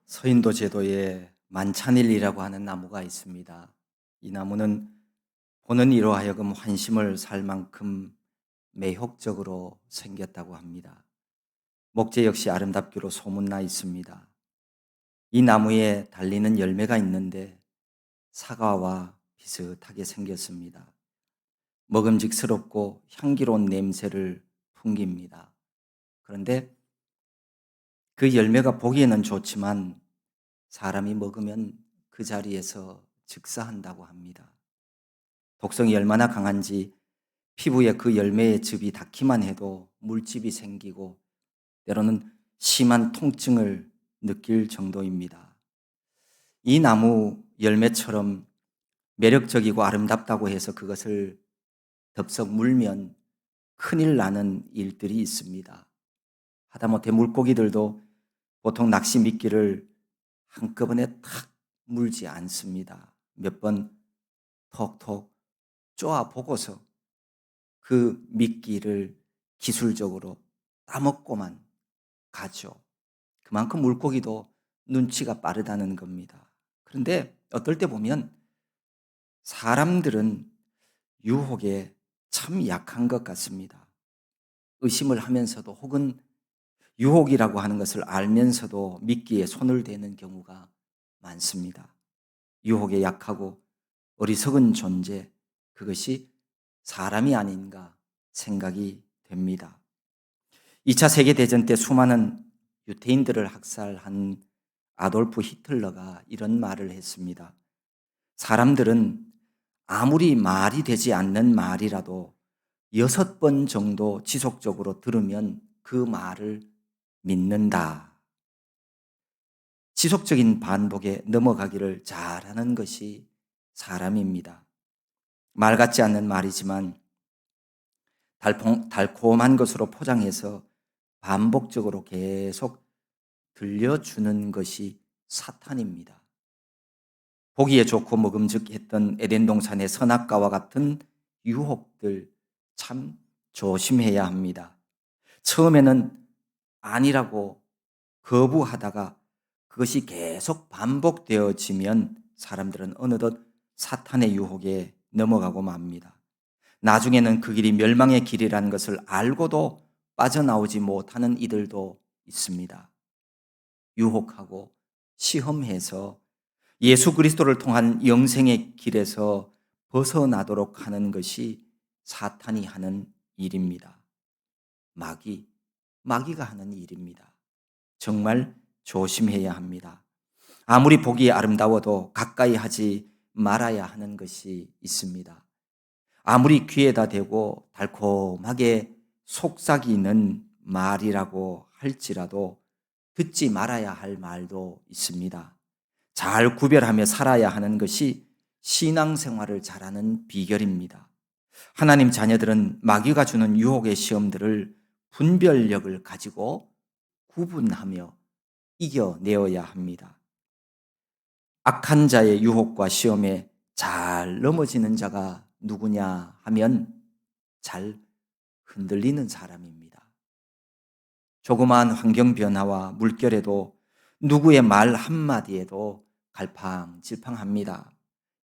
서인도 제도에 만찬일이라고 하는 나무가 있습니다. 이 나무는 보는 이로 하여금 환심을 살 만큼 매혹적으로 생겼다고 합니다. 목재 역시 아름답기로 소문나 있습니다. 이 나무에 달리는 열매가 있는데 사과와 비슷하게 생겼습니다. 먹음직스럽고 향기로운 냄새를 풍깁니다. 그런데 그 열매가 보기에는 좋지만 사람이 먹으면 그 자리에서 즉사한다고 합니다. 독성이 얼마나 강한지 피부에 그 열매의 즙이 닿기만 해도 물집이 생기고 때로는 심한 통증을 느낄 정도입니다. 이 나무 열매처럼 매력적이고 아름답다고 해서 그것을 덥석 물면 큰일 나는 일들이 있습니다. 하다못해 물고기들도 보통 낚시 미끼를 한꺼번에 탁 물지 않습니다. 몇 번 톡톡 쪼아 보고서 그 미끼를 기술적으로 따먹고만 가죠. 그만큼 물고기도 눈치가 빠르다는 겁니다. 그런데 어떨 때 보면 사람들은 유혹에 참 약한 것 같습니다. 의심을 하면서도 혹은 유혹이라고 하는 것을 알면서도 미끼에 손을 대는 경우가 많습니다. 유혹에 약하고 어리석은 존재, 그것이 사람이 아닌가 생각이 됩니다. 2차 세계대전 때 수많은 유태인들을 학살한 아돌프 히틀러가 이런 말을 했습니다. 사람들은 아무리 말이 되지 않는 말이라도 6번 정도 지속적으로 들으면 그 말을 믿는다. 지속적인 반복에 넘어가기를 잘하는 것이 사람입니다. 말 같지 않는 말이지만 달콤한 것으로 포장해서 반복적으로 계속 들려주는 것이 사탄입니다. 보기에 좋고 먹음직했던 에덴 동산의 선악과와 같은 유혹들 참 조심해야 합니다. 처음에는 아니라고 거부하다가 그것이 계속 반복되어지면 사람들은 어느덧 사탄의 유혹에 넘어가고 맙니다. 나중에는 그 길이 멸망의 길이라는 것을 알고도 빠져나오지 못하는 이들도 있습니다. 유혹하고 시험해서 예수 그리스도를 통한 영생의 길에서 벗어나도록 하는 것이 사탄이 하는 일입니다. 마귀가 하는 일입니다. 정말 조심해야 합니다. 아무리 보기에 아름다워도 가까이 하지 말아야 하는 것이 있습니다. 아무리 귀에다 대고 달콤하게 속삭이는 말이라고 할지라도 듣지 말아야 할 말도 있습니다. 잘 구별하며 살아야 하는 것이 신앙생활을 잘하는 비결입니다. 하나님 자녀들은 마귀가 주는 유혹의 시험들을 분별력을 가지고 구분하며 이겨내어야 합니다. 악한 자의 유혹과 시험에 잘 넘어지는 자가 누구냐 하면 잘 흔들리는 사람입니다. 조그마한 환경 변화와 물결에도 누구의 말 한마디에도 갈팡질팡합니다.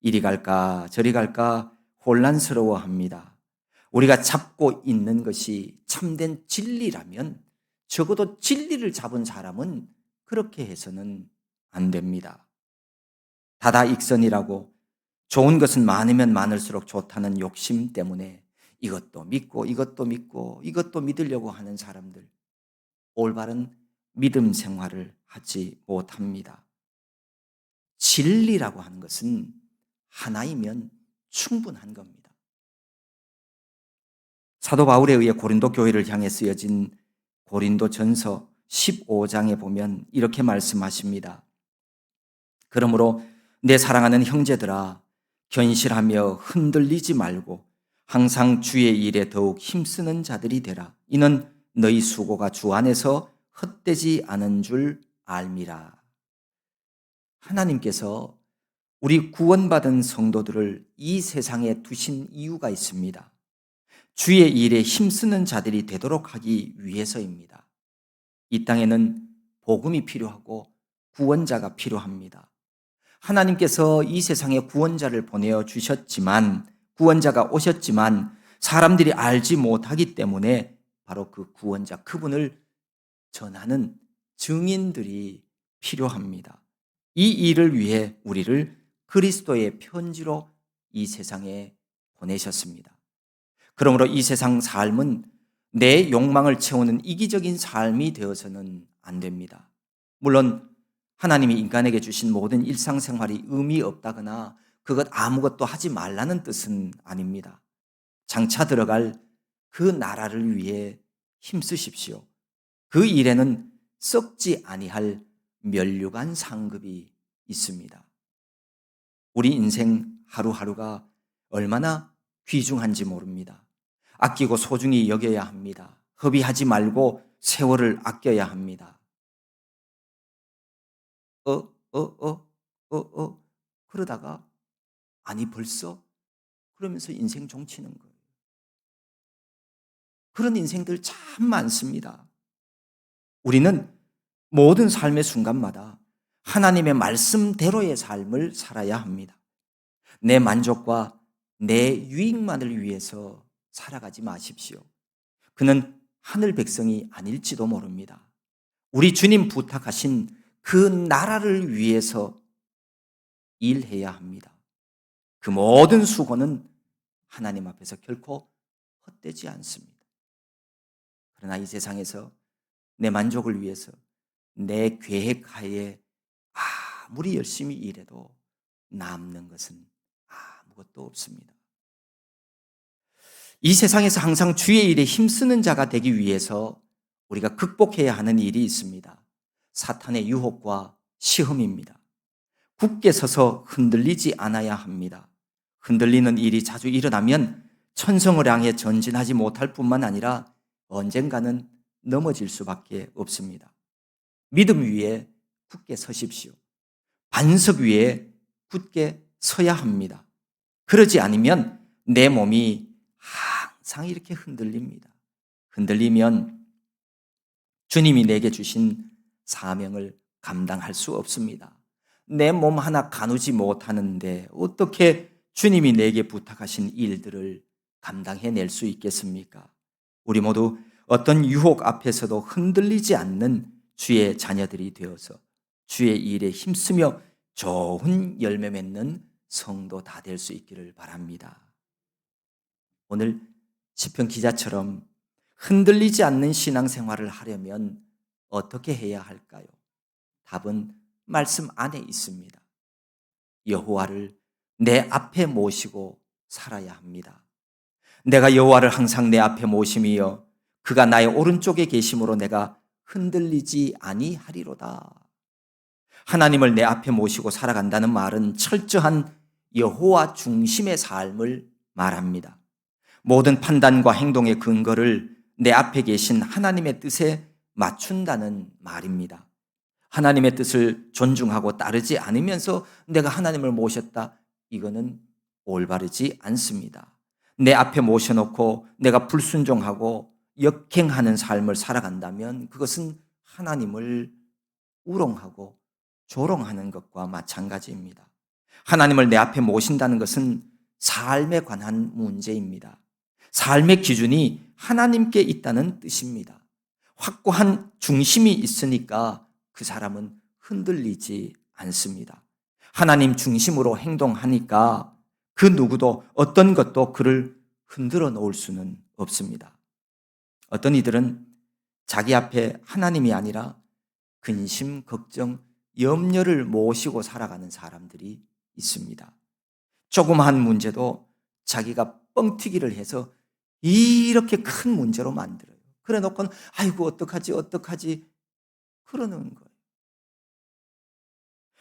이리 갈까 저리 갈까 혼란스러워합니다. 우리가 잡고 있는 것이 참된 진리라면 적어도 진리를 잡은 사람은 그렇게 해서는 안 됩니다. 다다익선이라고 좋은 것은 많으면 많을수록 좋다는 욕심 때문에 이것도 믿고 이것도 믿고 이것도 믿으려고 하는 사람들, 올바른 믿음 생활을 하지 못합니다. 진리라고 하는 것은 하나이면 충분한 겁니다. 사도 바울에 의해 고린도 교회를 향해 쓰여진 고린도 전서 15장에 보면 이렇게 말씀하십니다. 그러므로 내 사랑하는 형제들아, 견실하며 흔들리지 말고 항상 주의 일에 더욱 힘쓰는 자들이 되라. 이는 너희 수고가 주 안에서 헛되지 않은 줄 알미라. 하나님께서 우리 구원받은 성도들을 이 세상에 두신 이유가 있습니다. 주의 일에 힘쓰는 자들이 되도록 하기 위해서입니다. 이 땅에는 복음이 필요하고 구원자가 필요합니다. 하나님께서 이 세상에 구원자를 보내어 주셨지만, 구원자가 오셨지만 사람들이 알지 못하기 때문에 바로 그 구원자, 그분을 전하는 증인들이 필요합니다. 이 일을 위해 우리를 그리스도의 편지로 이 세상에 보내셨습니다. 그러므로 이 세상 삶은 내 욕망을 채우는 이기적인 삶이 되어서는 안 됩니다. 물론 하나님이 인간에게 주신 모든 일상생활이 의미 없다거나 그것 아무것도 하지 말라는 뜻은 아닙니다. 장차 들어갈 그 나라를 위해 힘쓰십시오. 그 일에는 썩지 아니할 면류관 상급이 있습니다. 우리 인생 하루하루가 얼마나 귀중한지 모릅니다. 아끼고 소중히 여겨야 합니다. 허비하지 말고 세월을 아껴야 합니다. 그러다가 아니 벌써? 그러면서 인생 종치는 거예요. 그런 인생들 참 많습니다. 우리는 모든 삶의 순간마다 하나님의 말씀대로의 삶을 살아야 합니다. 내 만족과 내 유익만을 위해서 살아가지 마십시오. 그는 하늘 백성이 아닐지도 모릅니다. 우리 주님 부탁하신 그 나라를 위해서 일해야 합니다. 그 모든 수고는 하나님 앞에서 결코 헛되지 않습니다. 그러나 이 세상에서 내 만족을 위해서 내 계획하에 아무리 열심히 일해도 남는 것은 아무것도 없습니다. 이 세상에서 항상 주의 일에 힘쓰는 자가 되기 위해서 우리가 극복해야 하는 일이 있습니다. 사탄의 유혹과 시험입니다. 굳게 서서 흔들리지 않아야 합니다. 흔들리는 일이 자주 일어나면 천성을 향해 전진하지 못할 뿐만 아니라 언젠가는 넘어질 수밖에 없습니다. 믿음 위에 굳게 서십시오. 반석 위에 굳게 서야 합니다. 그러지 않으면 내 몸이 항상 이렇게 흔들립니다. 흔들리면 주님이 내게 주신 사명을 감당할 수 없습니다. 내 몸 하나 가누지 못하는데 어떻게 주님이 내게 부탁하신 일들을 감당해낼 수 있겠습니까? 우리 모두 어떤 유혹 앞에서도 흔들리지 않는 주의 자녀들이 되어서 주의 일에 힘쓰며 좋은 열매 맺는 성도 다 될 수 있기를 바랍니다. 오늘 시편 기자처럼 흔들리지 않는 신앙생활을 하려면 어떻게 해야 할까요? 답은 말씀 안에 있습니다. 여호와를 내 앞에 모시고 살아야 합니다. 내가 여호와를 항상 내 앞에 모심이여 그가 나의 오른쪽에 계심으로 내가 흔들리지 아니하리로다. 하나님을 내 앞에 모시고 살아간다는 말은 철저한 여호와 중심의 삶을 말합니다. 모든 판단과 행동의 근거를 내 앞에 계신 하나님의 뜻에 맞춘다는 말입니다. 하나님의 뜻을 존중하고 따르지 않으면서 내가 하나님을 모셨다. 이거는 올바르지 않습니다. 내 앞에 모셔놓고 내가 불순종하고 역행하는 삶을 살아간다면 그것은 하나님을 우롱하고 조롱하는 것과 마찬가지입니다. 하나님을 내 앞에 모신다는 것은 삶에 관한 문제입니다. 삶의 기준이 하나님께 있다는 뜻입니다. 확고한 중심이 있으니까 그 사람은 흔들리지 않습니다. 하나님 중심으로 행동하니까 그 누구도 어떤 것도 그를 흔들어 놓을 수는 없습니다. 어떤 이들은 자기 앞에 하나님이 아니라 근심, 걱정, 염려를 모시고 살아가는 사람들이 있습니다. 조그마한 문제도 자기가 뻥튀기를 해서 이렇게 큰 문제로 만들어요. 그래 놓고는 아이고 어떡하지 그러는 거예요.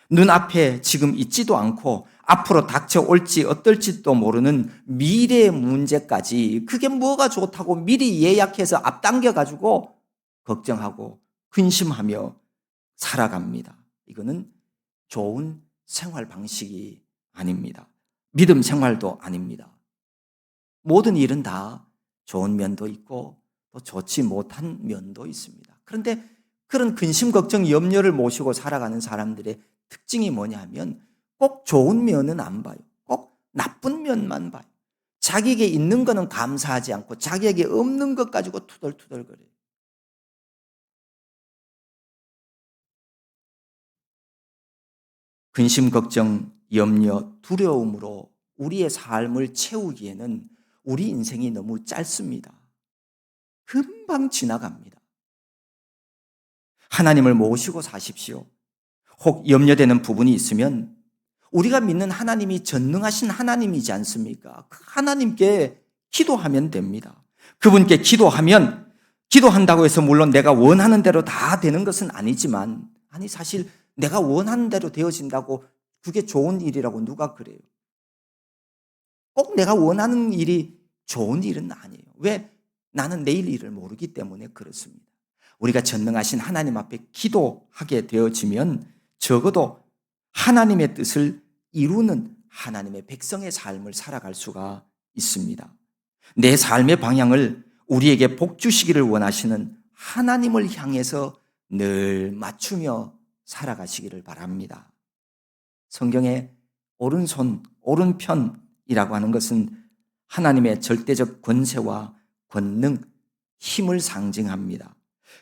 눈앞에 지금 있지도 않고 앞으로 닥쳐올지 어떨지도 모르는 미래의 문제까지 그게 뭐가 좋다고 미리 예약해서 앞당겨가지고 걱정하고 근심하며 살아갑니다. 이거는 좋은 생활 방식이 아닙니다. 믿음 생활도 아닙니다. 모든 일은 다 좋은 면도 있고 또 좋지 못한 면도 있습니다. 그런데 그런 근심, 걱정, 염려를 모시고 살아가는 사람들의 특징이 뭐냐 하면 꼭 좋은 면은 안 봐요. 꼭 나쁜 면만 봐요. 자기에게 있는 거는 감사하지 않고 자기에게 없는 것 가지고 투덜투덜거려요. 근심, 걱정, 염려, 두려움으로 우리의 삶을 채우기에는 우리 인생이 너무 짧습니다. 금방 지나갑니다. 하나님을 모시고 사십시오. 혹 염려되는 부분이 있으면 우리가 믿는 하나님이 전능하신 하나님이지 않습니까? 그 하나님께 기도하면 됩니다. 그분께 기도한다고 해서 물론 내가 원하는 대로 다 되는 것은 아니지만, 사실 내가 원하는 대로 되어진다고 그게 좋은 일이라고 누가 그래요? 꼭 내가 원하는 일이 좋은 일은 아니에요. 왜? 나는 내일 일을 모르기 때문에 그렇습니다. 우리가 전능하신 하나님 앞에 기도하게 되어지면 적어도 하나님의 뜻을 이루는 하나님의 백성의 삶을 살아갈 수가 있습니다. 내 삶의 방향을 우리에게 복 주시기를 원하시는 하나님을 향해서 늘 맞추며 살아가시기를 바랍니다. 성경에 오른손, 오른편이라고 하는 것은 하나님의 절대적 권세와 권능, 힘을 상징합니다.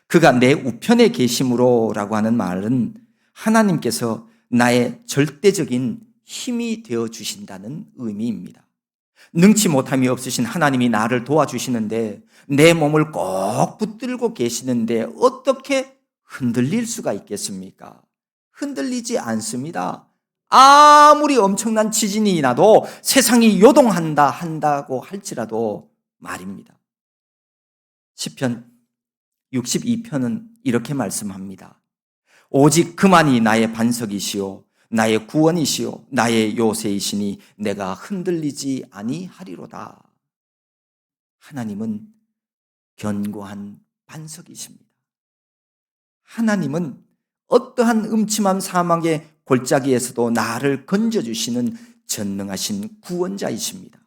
그가 내 우편에 계심으로라고 하는 말은 하나님께서 나의 절대적인 힘이 되어 주신다는 의미입니다. 능치 못함이 없으신 하나님이 나를 도와주시는데 내 몸을 꼭 붙들고 계시는데 어떻게 흔들릴 수가 있겠습니까? 흔들리지 않습니다. 아무리 엄청난 지진이 나도 세상이 한다고 할지라도 말입니다. 시편 62편은 이렇게 말씀합니다. 오직 그만이 나의 반석이시요 나의 구원이시요 나의 요새이시니 내가 흔들리지 아니하리로다. 하나님은 견고한 반석이십니다. 하나님은 어떠한 음침한 사막의 골짜기에서도 나를 건져주시는 전능하신 구원자이십니다.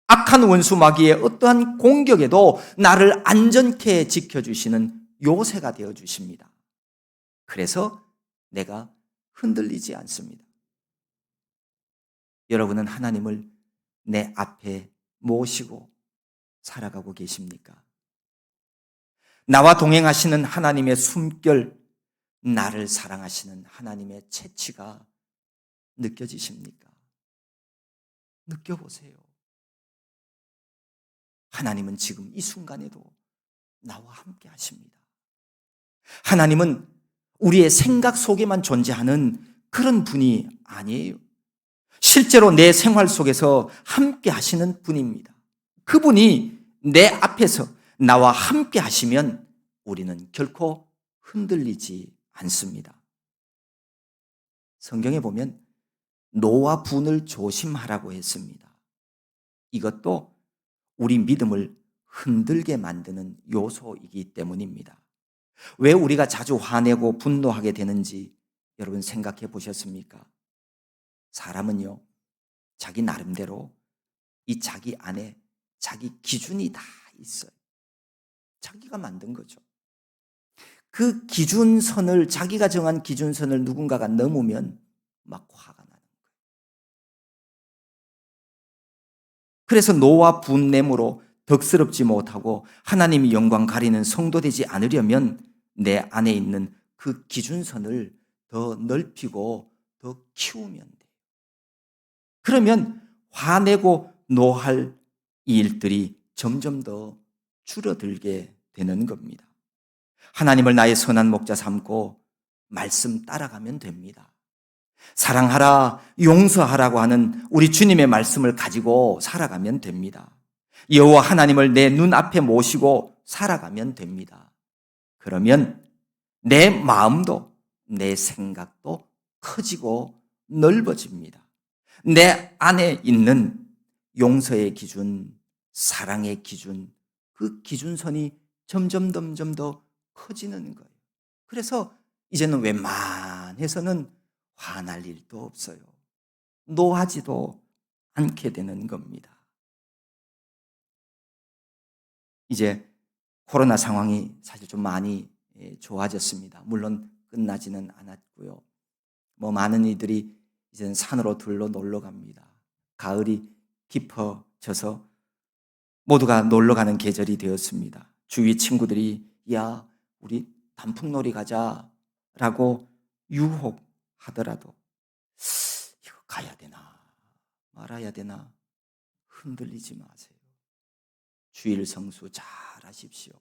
악한 원수 마귀의 어떠한 공격에도 나를 안전케 지켜주시는 요새가 되어주십니다. 그래서 내가 흔들리지 않습니다. 여러분은 하나님을 내 앞에 모시고 살아가고 계십니까? 나와 동행하시는 하나님의 숨결, 나를 사랑하시는 하나님의 채취가 느껴지십니까? 느껴보세요. 하나님은 지금 이 순간에도 나와 함께 하십니다. 하나님은 우리의 생각 속에만 존재하는 그런 분이 아니에요. 실제로 내 생활 속에서 함께 하시는 분입니다. 그분이 내 앞에서 나와 함께 하시면 우리는 결코 흔들리지 않습니다. 성경에 보면 노와 분을 조심하라고 했습니다. 이것도 우리 믿음을 흔들게 만드는 요소이기 때문입니다. 왜 우리가 자주 화내고 분노하게 되는지 여러분 생각해 보셨습니까? 사람은요, 자기 나름대로 이 자기 안에 자기 기준이 다 있어요. 자기가 만든 거죠. 그 기준선을, 자기가 정한 기준선을 누군가가 넘으면 막 화가 나는 거예요. 그래서 노와 분냄으로 덕스럽지 못하고 하나님이 영광 가리는 성도 되지 않으려면 내 안에 있는 그 기준선을 더 넓히고 더 키우면 돼요. 그러면 화내고 노할 일들이 점점 더 줄어들게 되는 겁니다. 하나님을 나의 선한 목자 삼고 말씀 따라가면 됩니다. 사랑하라, 용서하라고 하는 우리 주님의 말씀을 가지고 살아가면 됩니다. 여호와 하나님을 내 눈앞에 모시고 살아가면 됩니다. 그러면 내 마음도 내 생각도 커지고 넓어집니다. 내 안에 있는 용서의 기준, 사랑의 기준, 그 기준선이 점점 더 커지는 거예요. 그래서 이제는 웬만해서는 화날 일도 없어요. 노하지도 않게 되는 겁니다. 이제 코로나 상황이 사실 좀 많이 좋아졌습니다. 물론 끝나지는 않았고요. 많은 이들이 이제는 산으로 들러 놀러 갑니다. 가을이 깊어져서 모두가 놀러 가는 계절이 되었습니다. 주위 친구들이 야, 우리 단풍놀이 가자라고 유혹하더라도 이거 가야 되나 말아야 되나 흔들리지 마세요. 주일 성수 잘 하십시오.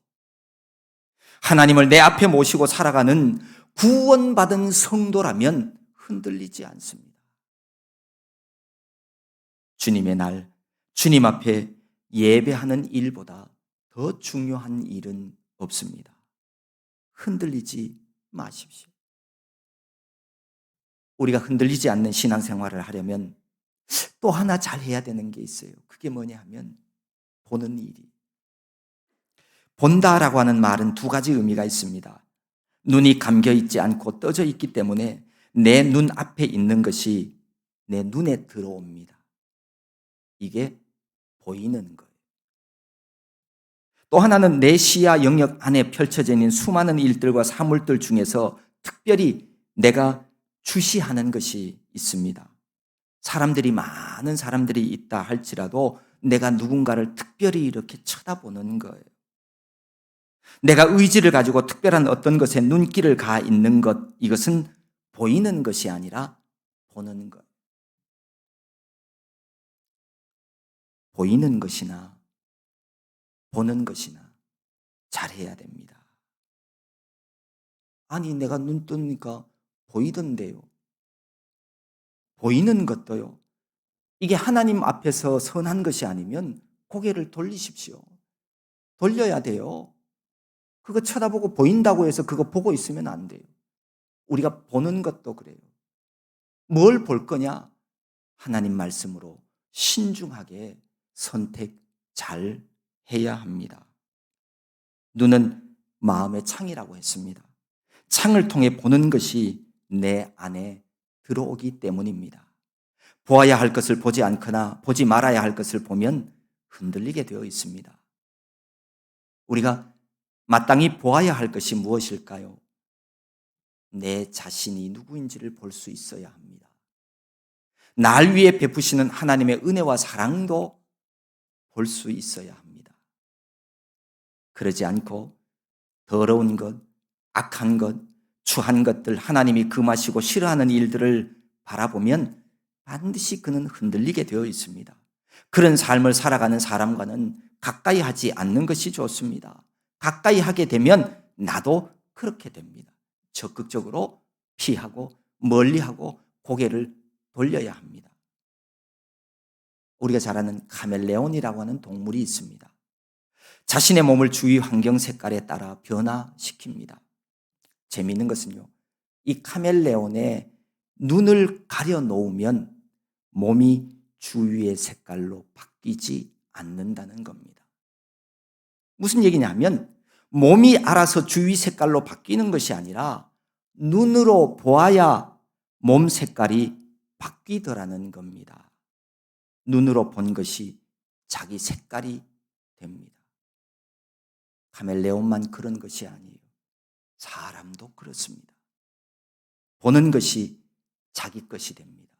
하나님을 내 앞에 모시고 살아가는 구원받은 성도라면 흔들리지 않습니다. 주님의 날, 주님 앞에 예배하는 일보다 더 중요한 일은 없습니다. 흔들리지 마십시오. 우리가 흔들리지 않는 신앙생활을 하려면 또 하나 잘해야 되는 게 있어요. 그게 뭐냐 하면 보는 일이. 본다라고 하는 말은 두 가지 의미가 있습니다. 눈이 감겨 있지 않고 떠져 있기 때문에 내 눈 앞에 있는 것이 내 눈에 들어옵니다. 이게 보이는 거예요. 또 하나는 내 시야 영역 안에 펼쳐져 있는 수많은 일들과 사물들 중에서 특별히 내가 주시하는 것이 있습니다. 많은 사람들이 있다 할지라도 내가 누군가를 특별히 이렇게 쳐다보는 거예요. 내가 의지를 가지고 특별한 어떤 것에 눈길을 가 있는 것, 이것은 보이는 것이 아니라 보는 것. 보이는 것이나 보는 것이나 잘해야 됩니다. 아니, 내가 눈 뜨니까 보이던데요. 보이는 것도요. 이게 하나님 앞에서 선한 것이 아니면 고개를 돌리십시오. 돌려야 돼요. 그거 쳐다보고 보인다고 해서 그거 보고 있으면 안 돼요. 우리가 보는 것도 그래요. 뭘 볼 거냐? 하나님 말씀으로 신중하게 선택 잘 해야 합니다. 눈은 마음의 창이라고 했습니다. 창을 통해 보는 것이 내 안에 들어오기 때문입니다. 보아야 할 것을 보지 않거나 보지 말아야 할 것을 보면 흔들리게 되어 있습니다. 우리가 마땅히 보아야 할 것이 무엇일까요? 내 자신이 누구인지를 볼 수 있어야 합니다. 날 위해 베푸시는 하나님의 은혜와 사랑도 볼 수 있어야 합니다. 그러지 않고 더러운 것, 악한 것, 추한 것들, 하나님이 금하시고 싫어하는 일들을 바라보면 반드시 그는 흔들리게 되어 있습니다. 그런 삶을 살아가는 사람과는 가까이 하지 않는 것이 좋습니다. 가까이 하게 되면 나도 그렇게 됩니다. 적극적으로 피하고 멀리하고 고개를 돌려야 합니다. 우리가 잘 아는 카멜레온이라고 하는 동물이 있습니다. 자신의 몸을 주위 환경 색깔에 따라 변화시킵니다. 재미있는 것은요, 이 카멜레온의 눈을 가려 놓으면 몸이 주위의 색깔로 바뀌지 않는다는 겁니다. 무슨 얘기냐면 몸이 알아서 주위 색깔로 바뀌는 것이 아니라 눈으로 보아야 몸 색깔이 바뀌더라는 겁니다. 눈으로 본 것이 자기 색깔이 됩니다. 카멜레온만 그런 것이 아니에요. 사람도 그렇습니다. 보는 것이 자기 것이 됩니다.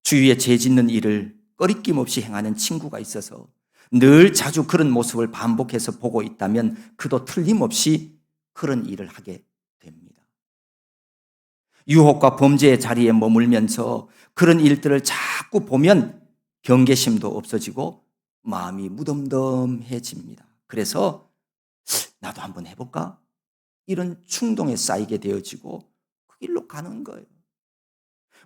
주위에 죄 짓는 일을 꺼리낌 없이 행하는 친구가 있어서 늘 자주 그런 모습을 반복해서 보고 있다면 그도 틀림없이 그런 일을 하게 됩니다. 유혹과 범죄의 자리에 머물면서 그런 일들을 자꾸 보면 경계심도 없어지고 마음이 무덤덤해집니다. 그래서 나도 한번 해볼까? 이런 충동에 쌓이게 되어지고 그 길로 가는 거예요.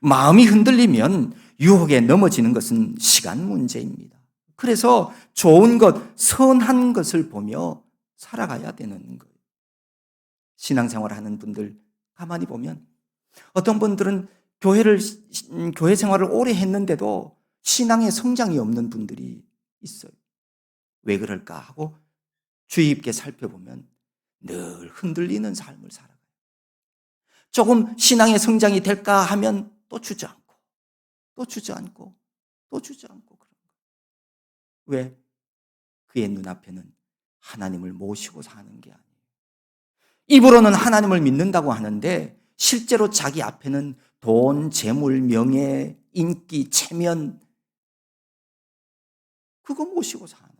마음이 흔들리면 유혹에 넘어지는 것은 시간 문제입니다. 그래서 좋은 것, 선한 것을 보며 살아가야 되는 거예요. 신앙생활 하는 분들 가만히 보면 어떤 분들은 교회 생활을 오래 했는데도 신앙의 성장이 없는 분들이 있어요. 왜 그럴까 하고 주의 깊게 살펴보면 늘 흔들리는 삶을 살아가요. 조금 신앙의 성장이 될까 하면 또 주저앉고, 또 주저앉고, 또 주저앉고 그런 거예요. 왜? 그의 눈앞에는 하나님을 모시고 사는 게 아니에요. 입으로는 하나님을 믿는다고 하는데 실제로 자기 앞에는 돈, 재물, 명예, 인기, 체면 그거 모시고 사는 거예요.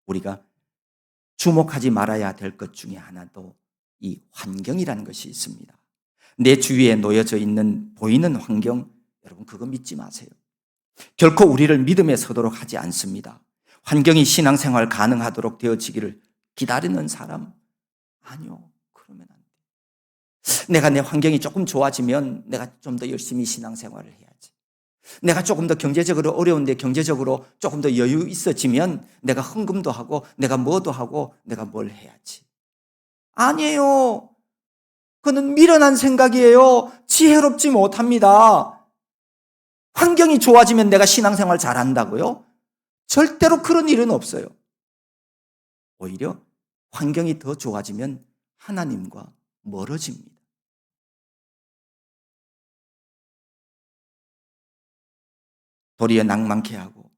우리가 주목하지 말아야 될 것 중에 하나도 이 환경이라는 것이 있습니다. 내 주위에 놓여져 있는 보이는 환경, 여러분 그거 믿지 마세요. 결코 우리를 믿음에 서도록 하지 않습니다. 환경이 신앙생활 가능하도록 되어지기를 기다리는 사람? 아니요. 그러면 안 돼. 내가 내 환경이 조금 좋아지면 내가 좀 더 열심히 신앙생활을 해야지. 내가 조금 더 경제적으로 어려운데 경제적으로 조금 더 여유 있어지면 내가 헌금도 하고 내가 뭐도 하고 내가 뭘 해야지. 아니에요. 그건 미련한 생각이에요. 지혜롭지 못합니다. 환경이 좋아지면 내가 신앙생활 잘한다고요? 절대로 그런 일은 없어요. 오히려 환경이 더 좋아지면 하나님과 멀어집니다. 도리어 낭만케 하고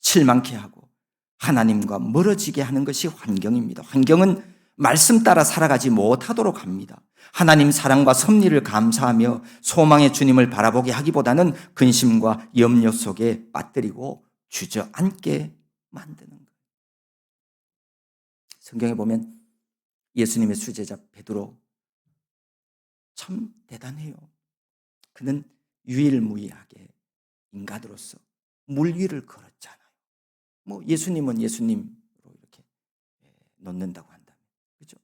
실망케 하고 하나님과 멀어지게 하는 것이 환경입니다. 환경은 말씀 따라 살아가지 못하도록 합니다. 하나님 사랑과 섭리를 감사하며 소망의 주님을 바라보게 하기보다는 근심과 염려 속에 빠뜨리고 주저앉게 만드는 거예요. 성경에 보면 예수님의 수제자 베드로 참 대단해요. 그는 유일무이하게 인간으로서 물 위를 걸었잖아요. 뭐 예수님은 예수님으로 이렇게 놓는다고 한다면, 그렇죠?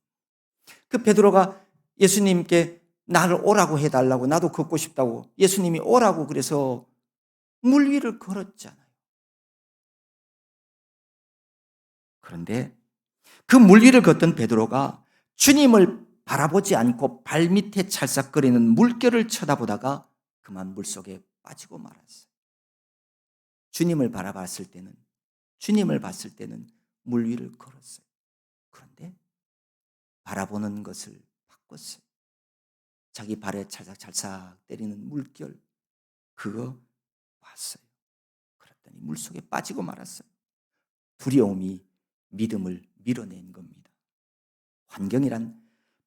그 베드로가 예수님께 나를 오라고 해달라고 나도 걷고 싶다고 예수님이 오라고 그래서 물 위를 걸었잖아요. 그런데 그 물 위를 걷던 베드로가 주님을 바라보지 않고 발밑에 찰싹거리는 물결을 쳐다보다가 그만 물속에 빠지고 말았어요. 주님을 바라봤을 때는, 주님을 봤을 때는 물 위를 걸었어요. 그런데 바라보는 것을 바꿨어요. 자기 발에 찰싹찰싹 때리는 물결, 그거 봤어요. 그랬더니 물속에 빠지고 말았어요. 두려움이 믿음을 밀어낸 겁니다. 환경이란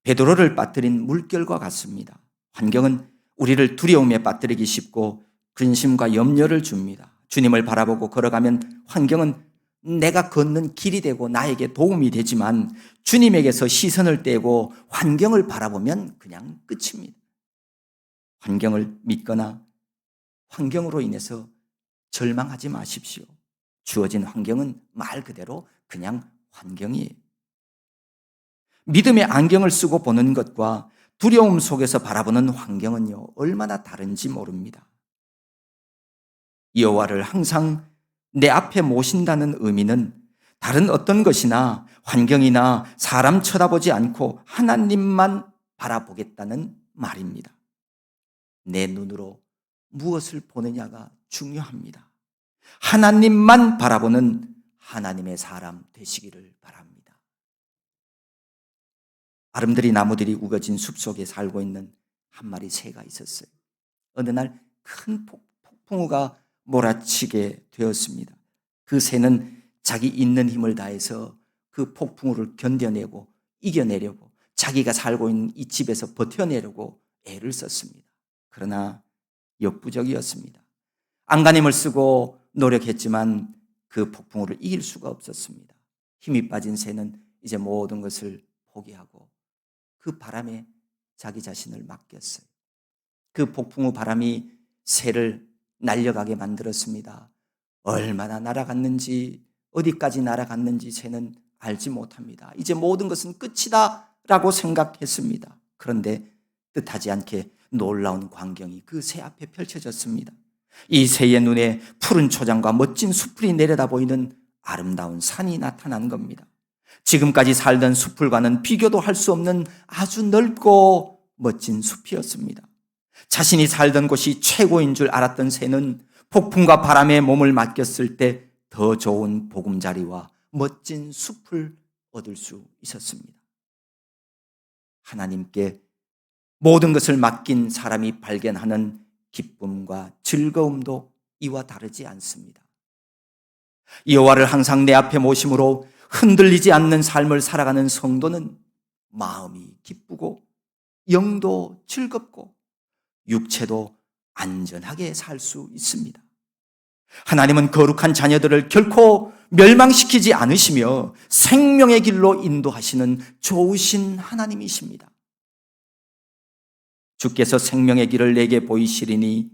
베드로를 빠뜨린 물결과 같습니다. 환경은 우리를 두려움에 빠뜨리기 쉽고 근심과 염려를 줍니다. 주님을 바라보고 걸어가면 환경은 내가 걷는 길이 되고 나에게 도움이 되지만 주님에게서 시선을 떼고 환경을 바라보면 그냥 끝입니다. 환경을 믿거나 환경으로 인해서 절망하지 마십시오. 주어진 환경은 말 그대로 그냥 환경이에요. 믿음의 안경을 쓰고 보는 것과 두려움 속에서 바라보는 환경은요, 얼마나 다른지 모릅니다. 여호와를 항상 내 앞에 모신다는 의미는 다른 어떤 것이나 환경이나 사람 쳐다보지 않고 하나님만 바라보겠다는 말입니다. 내 눈으로 무엇을 보느냐가 중요합니다. 하나님만 바라보는 하나님의 사람 되시기를 바랍니다. 아름드리 나무들이 우거진 숲속에 살고 있는 한 마리 새가 있었어요. 어느 날 큰 폭풍우가 몰아치게 되었습니다. 그 새는 자기 있는 힘을 다해서 그 폭풍우를 견뎌내고 이겨내려고 자기가 살고 있는 이 집에서 버텨내려고 애를 썼습니다. 그러나 역부족이었습니다. 안간힘을 쓰고 노력했지만 그 폭풍우를 이길 수가 없었습니다. 힘이 빠진 새는 이제 모든 것을 포기하고 그 바람에 자기 자신을 맡겼어요. 그 폭풍우 바람이 새를 날려가게 만들었습니다. 얼마나 날아갔는지 어디까지 날아갔는지 새는 알지 못합니다. 이제 모든 것은 끝이다 라고 생각했습니다. 그런데 뜻하지 않게 놀라운 광경이 그 새 앞에 펼쳐졌습니다. 이 새의 눈에 푸른 초장과 멋진 숲풀이 내려다 보이는 아름다운 산이 나타난 겁니다. 지금까지 살던 숲풀과는 비교도 할 수 없는 아주 넓고 멋진 숲이었습니다. 자신이 살던 곳이 최고인 줄 알았던 새는 폭풍과 바람에 몸을 맡겼을 때 더 좋은 보금자리와 멋진 숲을 얻을 수 있었습니다. 하나님께 모든 것을 맡긴 사람이 발견하는 기쁨과 즐거움도 이와 다르지 않습니다. 여호와를 항상 내 앞에 모심으로 흔들리지 않는 삶을 살아가는 성도는 마음이 기쁘고 영도 즐겁고 육체도 안전하게 살 수 있습니다. 하나님은 거룩한 자녀들을 결코 멸망시키지 않으시며 생명의 길로 인도하시는 좋으신 하나님이십니다. 주께서 생명의 길을 내게 보이시리니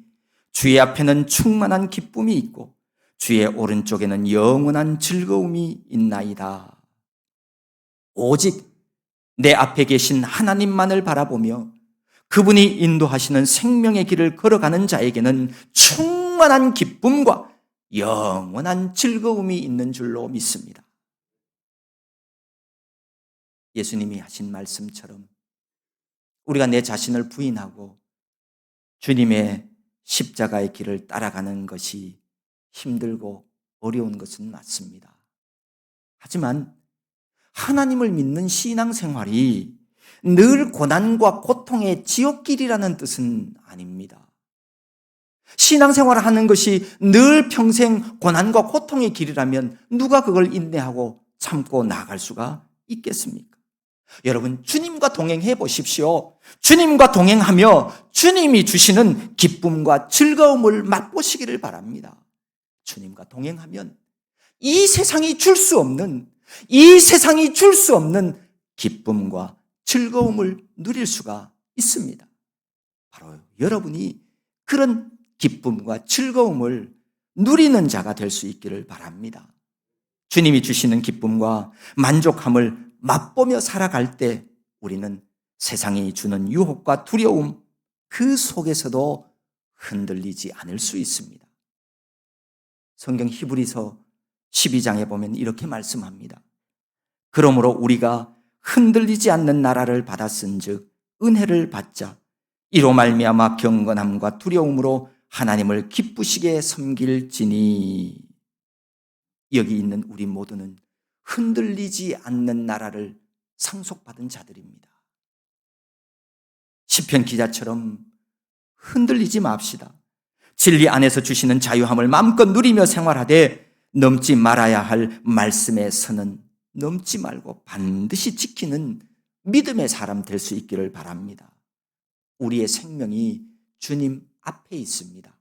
주의 앞에는 충만한 기쁨이 있고 주의 오른쪽에는 영원한 즐거움이 있나이다. 오직 내 앞에 계신 하나님만을 바라보며 그분이 인도하시는 생명의 길을 걸어가는 자에게는 충만한 기쁨과 영원한 즐거움이 있는 줄로 믿습니다. 예수님이 하신 말씀처럼 우리가 내 자신을 부인하고 주님의 십자가의 길을 따라가는 것이 힘들고 어려운 것은 맞습니다. 하지만 하나님을 믿는 신앙생활이 늘 고난과 고통의 지옥길이라는 뜻은 아닙니다. 신앙생활을 하는 것이 늘 평생 고난과 고통의 길이라면 누가 그걸 인내하고 참고 나아갈 수가 있겠습니까? 여러분, 주님과 동행해 보십시오. 주님과 동행하며 주님이 주시는 기쁨과 즐거움을 맛보시기를 바랍니다. 주님과 동행하면 이 세상이 줄 수 없는 기쁨과 즐거움을 누릴 수가 있습니다. 바로 여러분이 그런 기쁨과 즐거움을 누리는 자가 될 수 있기를 바랍니다. 주님이 주시는 기쁨과 만족함을 맛보며 살아갈 때 우리는 세상이 주는 유혹과 두려움 그 속에서도 흔들리지 않을 수 있습니다. 성경 히브리서 12장에 보면 이렇게 말씀합니다. 그러므로 우리가 흔들리지 않는 나라를 받았은즉 은혜를 받자 이로 말미암아 경건함과 두려움으로 하나님을 기쁘시게 섬길지니. 여기 있는 우리 모두는 흔들리지 않는 나라를 상속받은 자들입니다. 시편 기자처럼 흔들리지 맙시다. 진리 안에서 주시는 자유함을 마음껏 누리며 생활하되 넘지 말아야 할 말씀의 선은 넘지 말고 반드시 지키는 믿음의 사람 될 수 있기를 바랍니다. 우리의 생명이 주님 앞에 있습니다.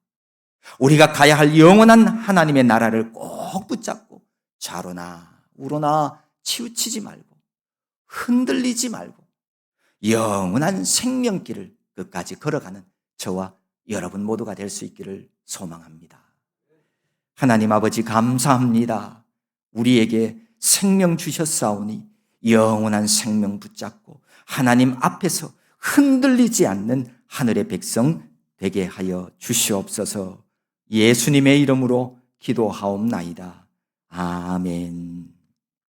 우리가 가야 할 영원한 하나님의 나라를 꼭 붙잡고 좌로나 우로나 치우치지 말고 흔들리지 말고 영원한 생명길을 끝까지 걸어가는 저와 여러분 모두가 될 수 있기를 소망합니다. 하나님 아버지 감사합니다. 우리에게 생명 주셨사오니 영원한 생명 붙잡고 하나님 앞에서 흔들리지 않는 하늘의 백성 되게 하여 주시옵소서. 예수님의 이름으로 기도하옵나이다. 아멘.